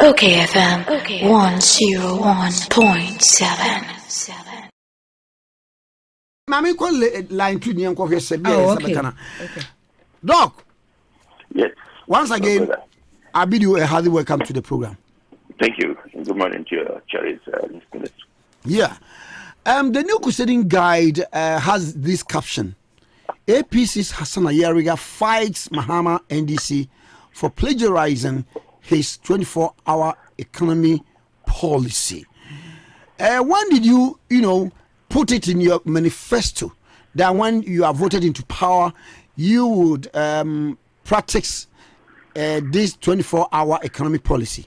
OKFM 101.7. Mami call line 2 nyan ko hwese bi sabekana. Doc. Yes. Once again, I bid you a hearty welcome to the program. Thank you. Good morning to your cherries listeners. Yeah. The new crusading guide has this caption: APC's Hassan Ayariga fights Mahama NDC for plagiarizing his 24-hour economy policy. When did you put it in your manifesto that when you are voted into power, you would practice this 24-hour economic policy?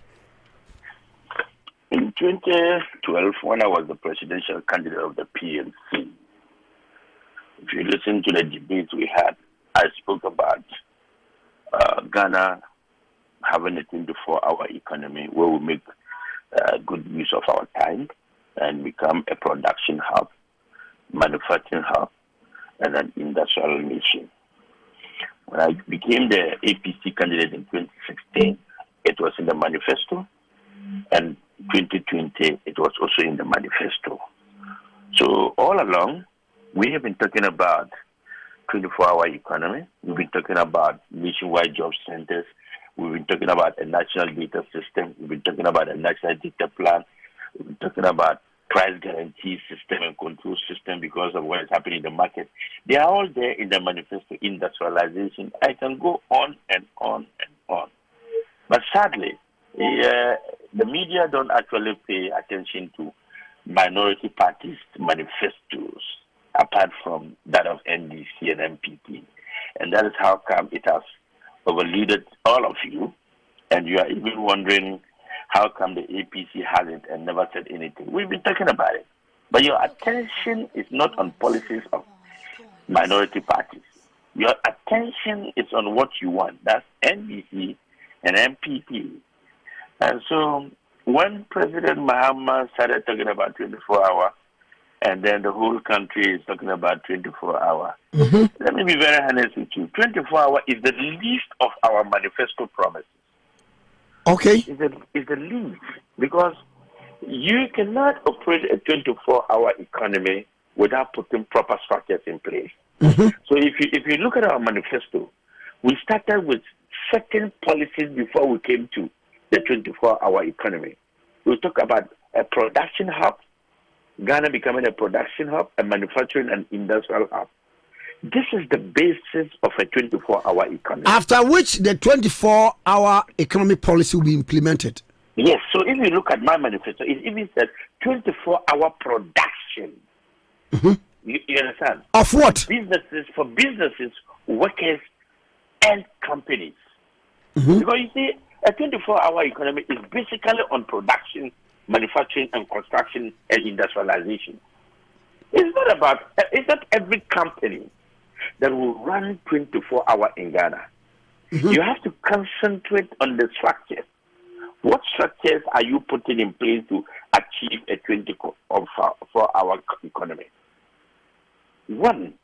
In 2012, when I was the presidential candidate of the PNC, if you listen to the debates we had, I spoke about Ghana having a 24-hour economy where we make good use of our time and become a production hub, manufacturing hub, and an industrial nation. When I became the APC candidate in 2016, it was in the manifesto, and 2020, it was also in the manifesto. So all along, we have been talking about 24-hour economy. We've been talking about nationwide job centers. We've been talking about a national data system. We've been talking about a national data plan. We've been talking about price guarantee system and control system because of what is happening in the market. They are all there in the manifesto. Industrialization. I can go on and on and on. But sadly, the media don't actually pay attention to minority parties' manifestos apart from that of NDC and MPP. And that is how come it has overloaded all of you, and you are even wondering how come the APC has it and never said anything. We've been talking about it. But your attention is not on policies of minority parties. Your attention is on what you want. That's NDC and MPP. And so when President Mahama started talking about 24-hour, and then the whole country is talking about 24-hour, let me be very honest with you. 24-hour is the least of our manifesto promises. Okay. It's the least, because you cannot operate a 24-hour economy without putting proper structures in place. So if you look at our manifesto, we started with certain policies before we came to the 24-hour economy. We talk about a production hub, Ghana becoming a production hub, a manufacturing and industrial hub. This is the basis of a 24-hour economy. After which the 24-hour economic policy will be implemented. Yes, so if you look at my manifesto, it even says 24-hour production. You understand? Of what? For businesses, workers, and companies. Because you see, a 24-hour economy is basically on production, manufacturing, and construction and industrialization. It's not every company that will run 24-hour in Ghana. You have to concentrate on the structures. What structures are you putting in place to achieve a 24-hour economy? One,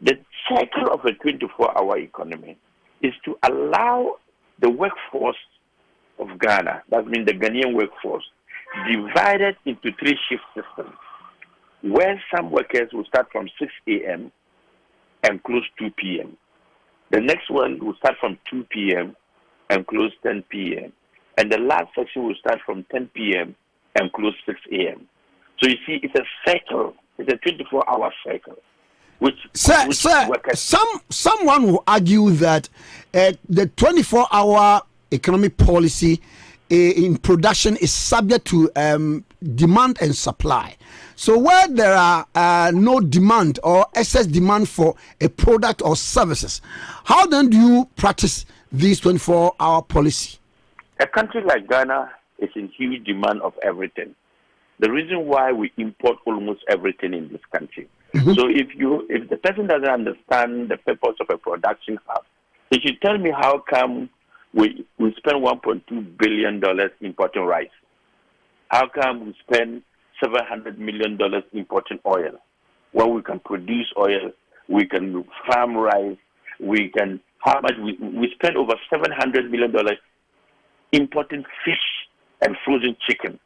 the cycle of a 24-hour economy is to allow the workforce of Ghana, that means the Ghanaian workforce, divided into 3 shift systems, where some workers will start from 6 a.m. and close 2 p.m. The next one will start from 2 p.m. and close 10 p.m. And the last section will start from 10 p.m. and close 6 a.m. So you see, it's a cycle. It's a 24-hour cycle. Someone will argue that the 24-hour economic policy in production is subject to demand and supply. So where there are no demand or excess demand for a product or services, how then do you practice this 24-hour policy? A country like Ghana is in huge demand of everything. The reason why we import almost everything in this country. So if the person doesn't understand the purpose of a production hub, they should tell me how come we spend $1.2 billion importing rice. How come we spend $700 million importing oil? When we can produce oil, we can farm rice, we spend over $700 million importing fish and frozen chicken.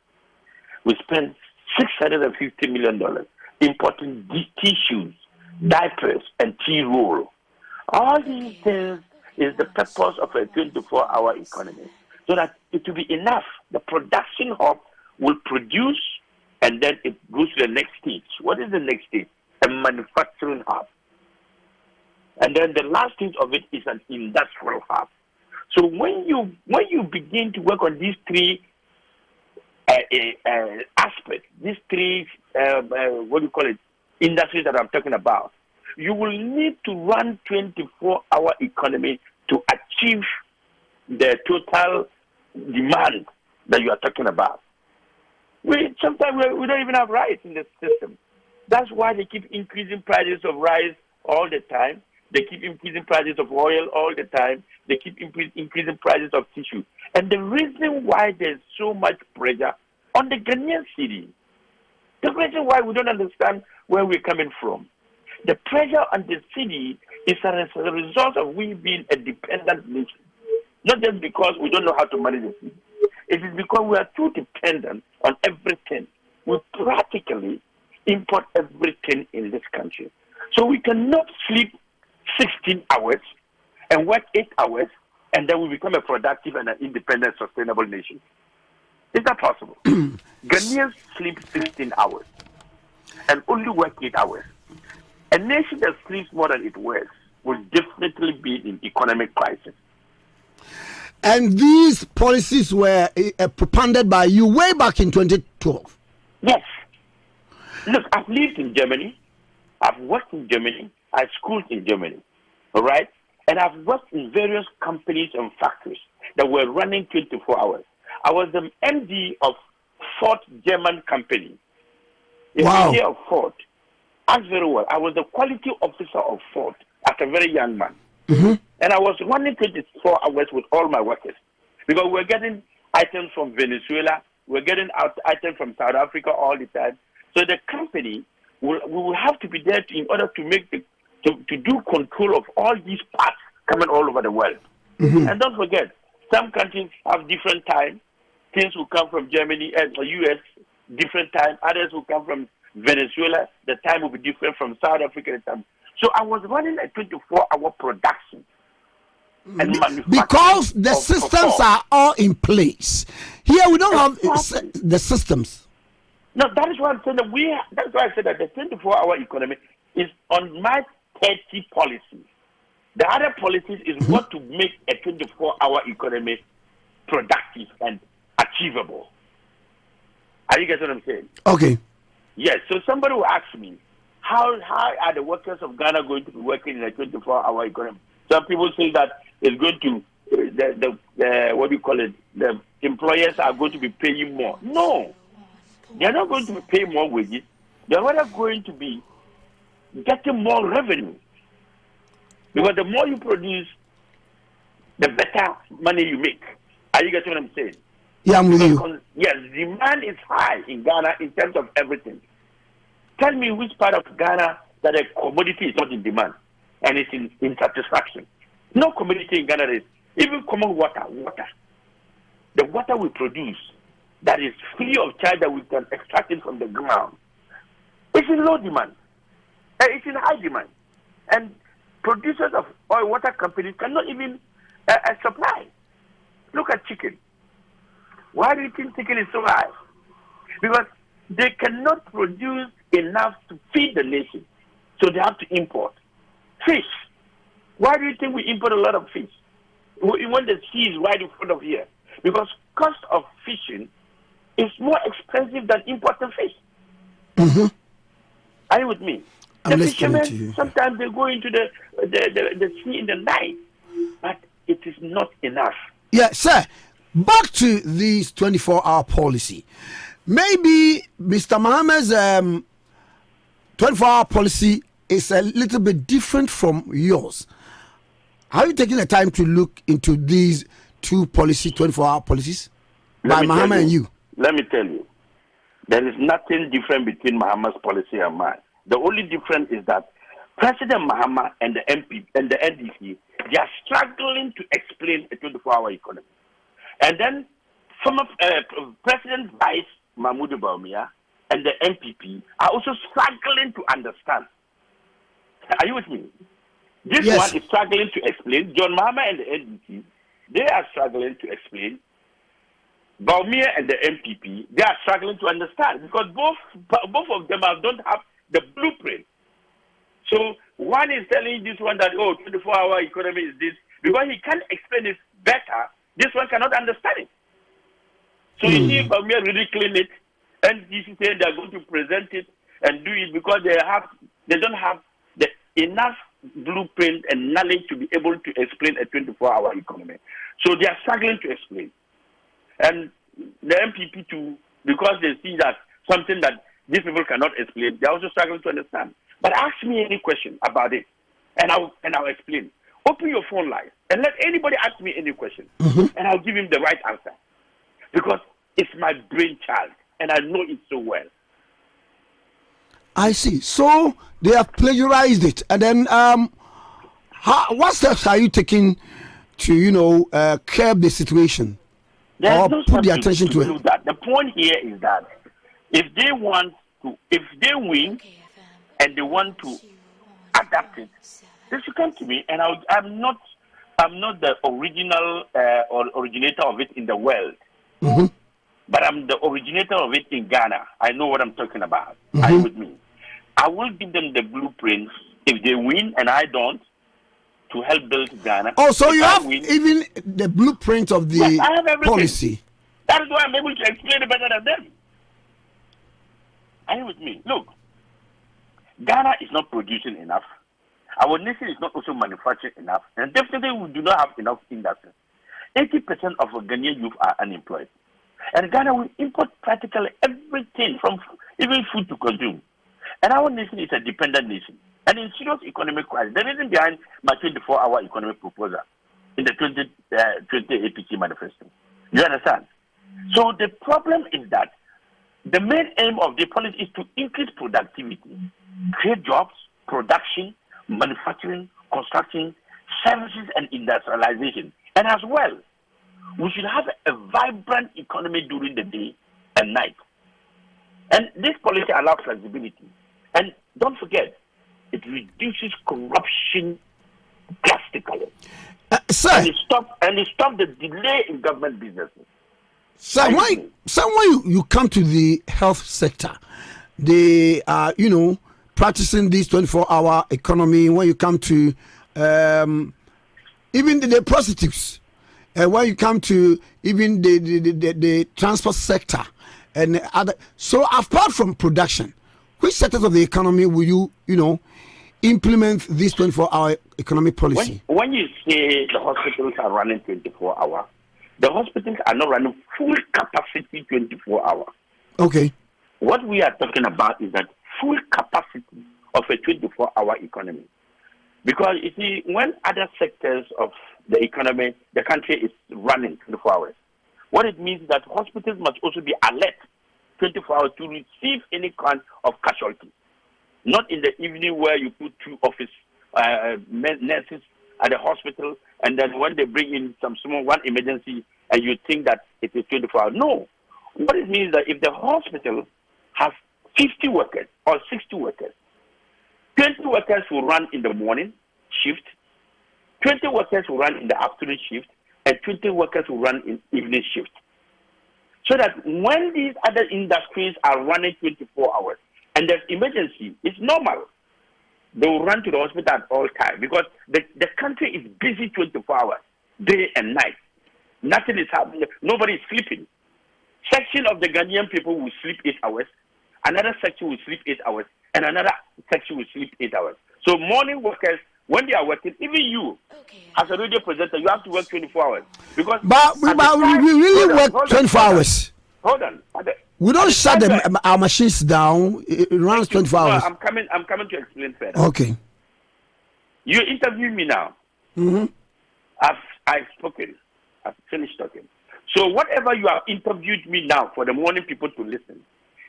We spent $650 million importing tissues, diapers, and tea roll. All these things is the purpose of a 24-hour economy, so that it will be enough. The production hub will produce, and then it goes to the next stage. What is the next stage? A manufacturing hub. And then the last stage of it is an industrial hub. So when you begin to work on these three aspects, these three industries that I'm talking about, you will need to run 24-hour economy to achieve the total demand that you are talking about. Sometimes we don't even have rice in the system. That's why they keep increasing prices of rice all the time. They keep increasing prices of oil all the time. They keep increasing prices of tissue. And the reason why there's so much pressure on the Ghanaian city, the reason why we don't understand where we're coming from, the pressure on the city is as a result of we being a dependent nation. Not just because we don't know how to manage the city. It is because we are too dependent on everything. We practically import everything in this country. So we cannot sleep 16 hours and work 8 hours, and then we become a productive and an independent, sustainable nation. Is that possible? Ghanaians sleep 16 hours and only work 8 hours. A nation that sleeps more than it works will definitely be in economic crisis. And these policies were propounded by you way back in 2012. Yes. Look, I've lived in Germany. I've worked in Germany. I schooled in Germany. All right? And I've worked in various companies and factories that were running 24 hours. I was the MD of Ford German company. If wow. you hear of Ford, ask very well. I was the quality officer of Ford as a very young man. Mm-hmm. And I was running 24 hours with all my workers because we're getting items from Venezuela, we're getting items from South Africa all the time. So the company we will have to be there in order to make to do control of all these parts coming all over the world. Mm-hmm. And don't forget, some countries have different time. Things will come from Germany and the US different time. Others will come from Venezuela. The time will be different from South Africa. So I was running a 24-hour production. And because the systems are all in place. Here we don't have the systems. No, that is why I'm saying that's why I said that the 24-hour economy is on my 30 policies. The other policies is what to make a 24-hour economy productive and achievable. Are you getting what I'm saying? Okay. Yes. So somebody will ask me, how are the workers of Ghana going to be working in a 24-hour economy? Some people say that it's going to the employers are going to be paying more. No, they are not going to be paying more wages. They are rather going to be getting more revenue, because the more you produce, the better money you make. Are you getting what I'm saying? Yeah, I'm with you. Yes, demand is high in Ghana in terms of everything. Tell me which part of Ghana that a commodity is not in demand and it's in satisfaction. No commodity in Ghana is even common water. The water we produce that is free of charge that we can extract it from the ground. It's in low demand. It's in high demand. And producers of oil water companies cannot even supply. Look at chicken. Why do you think chicken is so high? Because they cannot produce enough to feed the nation. So they have to import. Fish. Why do you think we import a lot of fish? When the sea is right in front of here? Because cost of fishing is more expensive than importing fish. Mm-hmm. Are you with me? I'm the listening fishermen, to you. sometimes they go into the sea in the night, but it is not enough. Yeah, sir. Back to this 24-hour policy. Maybe Mr. Mahama's 24-hour policy is a little bit different from yours. Are you taking the time to look into these two 24-hour policies by Mahama and you? Let me tell you, there is nothing different between Mahama's policy and mine. The only difference is that President Mahama and the MP and the NDC, they are struggling to explain a 24-hour economy. And then former President Vice Mahmoud Bawumia and the MPP are also struggling to understand. Are you with me? This Yes. one is struggling to explain. John Mahama and the NDC, they are struggling to explain. Bawumia and the MPP, they are struggling to understand because both of them don't have the blueprint. So one is telling this one that, 24-hour economy is this. Because he can't explain it better, this one cannot understand it. So you see Bawumia ridiculing it, and this is saying they are going to present it and do it because they don't have the enough blueprint and knowledge to be able to explain a 24-hour economy. So they are struggling to explain. And the MPP too, because they see that something that these people cannot explain, they are also struggling to understand. But ask me any question about it, and I'll explain. Open your phone line and let anybody ask me any question, and I'll give him the right answer. Because it's my brainchild, and I know it so well. I see. So they have plagiarized it, and then what steps are you taking to curb the situation or put the attention to it? That. The point here is that if they win and they want to adapt it, they should come to me, and I'm not the original or originator of it in the world, but I'm the originator of it in Ghana. I know what I'm talking about. Are you with me? I will give them the blueprints if they win and I don't, to help build Ghana. Oh, so you have even the blueprint of the policy. That is why I'm able to explain it better than them. Are you with me? Look, Ghana is not producing enough. Our nation is not also manufacturing enough. And definitely we do not have enough industry. 80% of our Ghanaian youth are unemployed. And Ghana will import practically everything from even food to consume. And our nation is a dependent nation. And in serious economic crisis, the reason behind my 24-hour economic proposal in the 2020 APC manifesto. You understand? So the problem is that the main aim of the policy is to increase productivity, create jobs, production, manufacturing, construction, services, and industrialization. And as well, we should have a vibrant economy during the day and night. And this policy allows flexibility. And don't forget, it reduces corruption drastically. Sir, and it stops the delay in government businesses. Sir, when you come to the health sector, they are, practicing this 24-hour economy. When you come to even the prostitutes, when you come to even the transport sector and other. So apart from production, which sectors of the economy will you, implement this 24-hour economic policy? When you say the hospitals are running 24 hours, the hospitals are not running full capacity 24 hours. Okay. What we are talking about is that full capacity of a 24-hour economy. Because you see, when other sectors of the economy, the country is running 24 hours, what it means is that hospitals must also be alert 24 hours to receive any kind of casualty. Not in the evening where you put two office nurses at the hospital, and then when they bring in one emergency, and you think that it is 24 hours. No. What it means is that if the hospital has 50 workers or 60 workers, 20 workers will run in the morning shift, 20 workers will run in the afternoon shift, and 20 workers will run in evening shift. So that when these other industries are running 24 hours and there's emergency, it's normal. They will run to the hospital at all times because the country is busy 24 hours, day and night. Nothing is happening. Nobody is sleeping. Section of the Ghanaian people will sleep 8 hours. Another section will sleep 8 hours. And another section will sleep 8 hours. So morning workers, when they are working, even you, as a radio presenter, you have to work 24 hours. Because but we really work 24 hours. Hold on. We don't shut our machines down. It runs 24 hours. I'm coming to explain further. Okay. You interview me now. I've spoken. I've finished talking. So whatever you have interviewed me now for the morning people to listen,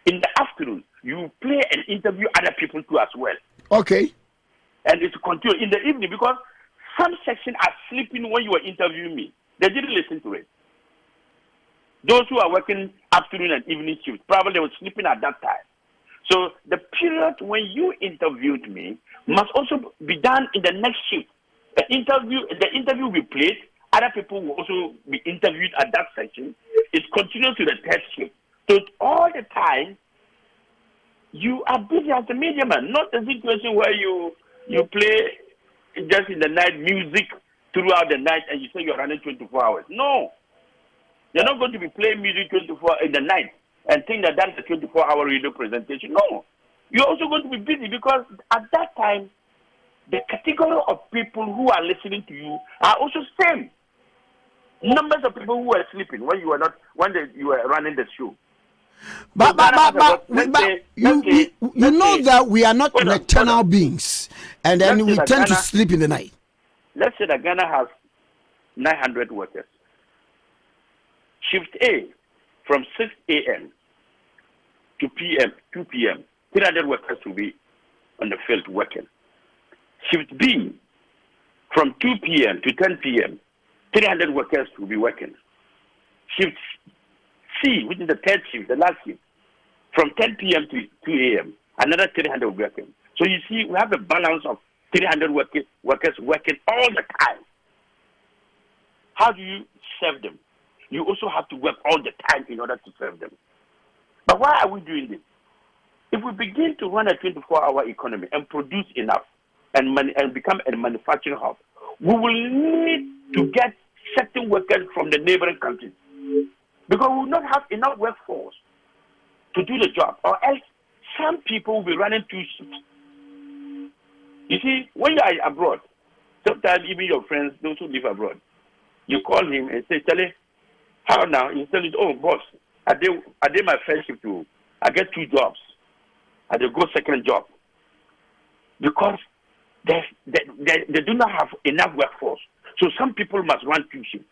in the afternoon, you play and interview other people too as well. Okay. And it's continue in the evening because some section are sleeping when you were interviewing me. They didn't listen to it. Those who are working afternoon and evening shifts, probably they were sleeping at that time. So the period when you interviewed me must also be done in the next shift. The interview will be played. Other people will also be interviewed at that section. It continues to the third shift. So all the time, you are busy as a media man, not a situation where you play just in the night music throughout the night and you say you're running 24 hours. No. You're not going to be playing music 24 in the night and think that that's a 24-hour radio presentation. No. You're also going to be busy because at that time, the category of people who are listening to you are also same. Numbers of people who were sleeping when you were running the show. But you know that we are not nocturnal beings, and then we tend to sleep in the night. Let's say that Ghana has 900 workers. Shift A from 6 a.m. to 2 p.m. 300 workers will be on the field working. Shift B from 2 p.m. to 10 p.m. 300 workers will be working. Shift C, which is the third shift, the last shift, from 10 p.m. to 2 a.m. another 300 working. So you see, we have a balance of 300 workers working all the time. How do you serve them? You also have to work all the time in order to serve them. But why are we doing this? If we begin to run a 24-hour economy and produce enough and become a manufacturing hub, we will need to get certain workers from the neighboring countries because we will not have enough workforce to do the job, or else some people will be running two shifts. You see, when you are abroad, sometimes even your friends, those who live abroad, you call him and say, Charlie, how now? He says, oh, boss, I did my first shift too. I get 2 jobs. I did go second job. Because they do not have enough workforce. So some people must run 2 shifts.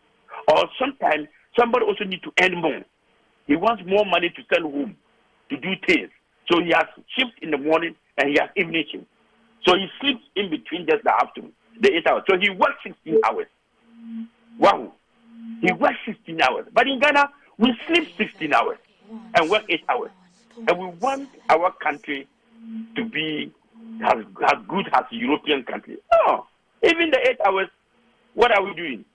Or sometimes somebody also needs to earn more. He wants more money to send home to do things. So he has shift in the morning and he has evening shift. So he sleeps in between just the afternoon, the 8 hours. So he works 16 hours. Wow. He works 16 hours. But in Ghana, we sleep 16 hours and work 8 hours. And we want our country to be as good as European countries. No. Even the 8 hours, what are we doing?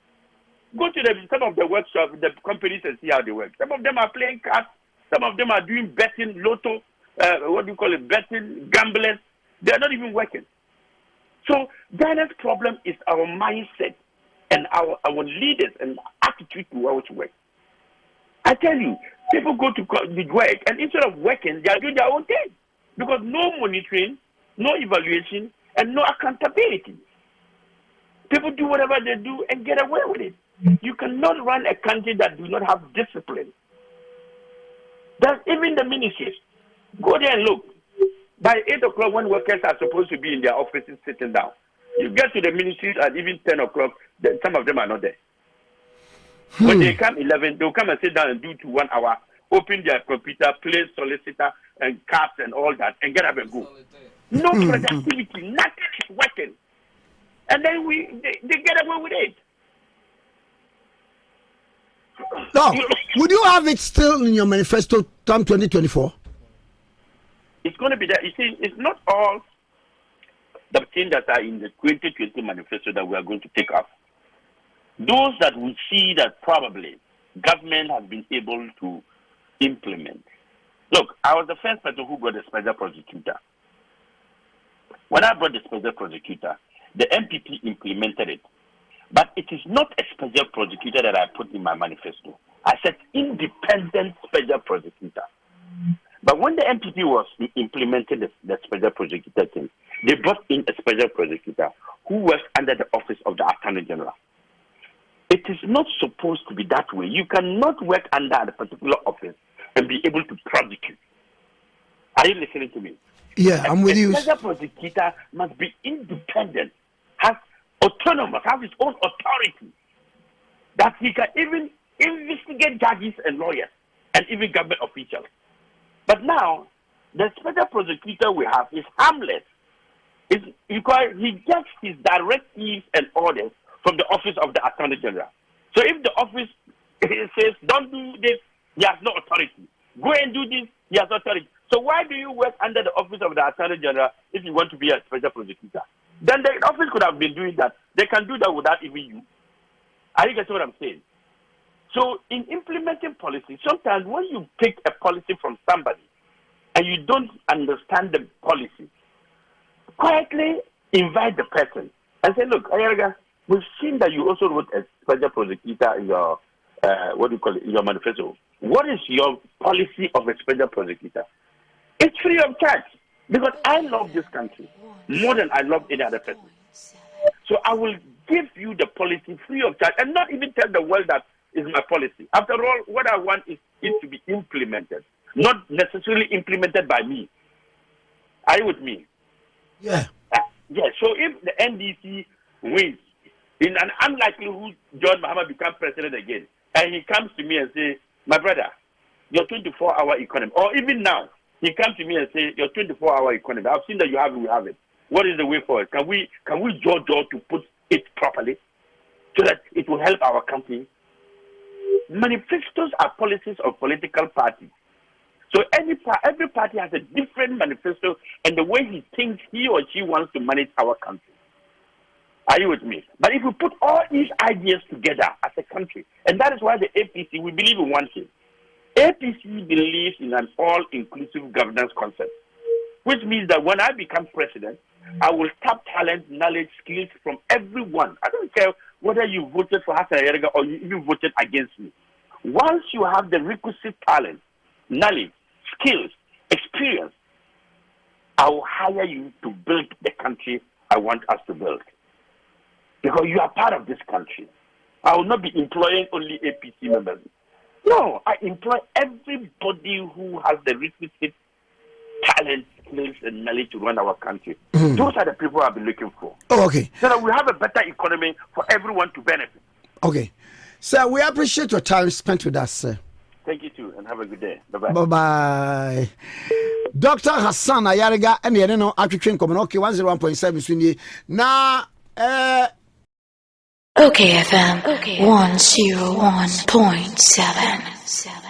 Go to some of the workshops, the companies, and see how they work. Some of them are playing cards. Some of them are doing betting, lotto, betting, gamblers. They are not even working. So Ghana's problem is our mindset and our leaders and attitude towards work. I tell you, people go to work and instead of working, they are doing their own thing because no monitoring, no evaluation, and no accountability. People do whatever they do and get away with it. You cannot run a country that does not have discipline. That's even the ministries. Go there and look. By 8 o'clock, when workers are supposed to be in their offices sitting down, you get to the ministries at even 10 o'clock, some of them are not there. When they come 11, they'll come and sit down and do to 1 hour, open their computer, play solicitor and cards and all that, and get up and go. No productivity, nothing is working. And then they get away with it. No, would you have it still in your manifesto term 2024? It's going to be there. You see, it's not all the things that are in the 2020 manifesto that we are going to take up. Those that we see that probably government has been able to implement. Look, I was the first person who got a special prosecutor. When I brought the special prosecutor, the MPP implemented it. But it is not a special prosecutor that I put in my manifesto. I said independent special prosecutor. But when the MPP was implementing the special prosecutor thing, they brought in a special prosecutor who works under the office of the Attorney General. It is not supposed to be that way. You cannot work under a particular office and be able to prosecute. Are you listening to me? Yeah, I'm with you. A special prosecutor must be independent, has autonomous, has his own authority, that he can even investigate judges and lawyers and even government officials. But now, the special prosecutor we have is harmless. It's because he gets his directives and orders from the office of the Attorney General. So if the office says, don't do this, He has no authority. Go and do this. He has authority. So why do you work under the office of the Attorney General if you want to be a special prosecutor? Then the office could have been doing that. They can do that without even you. Are you getting what I'm saying? So in implementing policy, sometimes when you take a policy from somebody and you don't understand the policy, quietly invite the person and say, look, Ayariga, we've seen that you also wrote a special prosecutor in your, in your manifesto. What is your policy of a special prosecutor? It's free of charge because I love this country more than I love any other person. So I will give you the policy free of charge and not even tell the world that is my policy. After all, what I want is it to be implemented, not necessarily implemented by me. Are you with me? Yeah. Yeah. So if the NDC wins, in an unlikelihood John Mahama becomes president again, and he comes to me and say, my brother, your 24-hour economy, or even now, he comes to me and say, your 24-hour economy, I've seen that you have it, we have it. What is the way forward? Can we jaw to put it properly so that it will help our country? Manifestos are policies of political parties. So every party has a different manifesto and the way he thinks he or she wants to manage our country. Are you with me? But if we put all these ideas together as a country, and that is why the APC, we believe in one thing. APC believes in an all-inclusive governance concept, which means that when I become president, I will tap talent, knowledge, skills from everyone. I don't care whether you voted for Hassan Ayariga or you even voted against me. Once you have the requisite talent, knowledge, skills, experience, I will hire you to build the country I want us to build. Because you are part of this country. I will not be employing only APC members. No, I employ everybody who has the requisite talent, skills, and knowledge to run our country. Those are the people I've been looking for. Oh, okay. So that we have a better economy for everyone to benefit. Okay. Sir, we appreciate your time spent with us, sir. Thank you too, and have a good day. Bye-bye. Bye-bye. Dr. Hassan Ayariga, and you know, African Common, okay, 101.7 now, okayfm 101.7.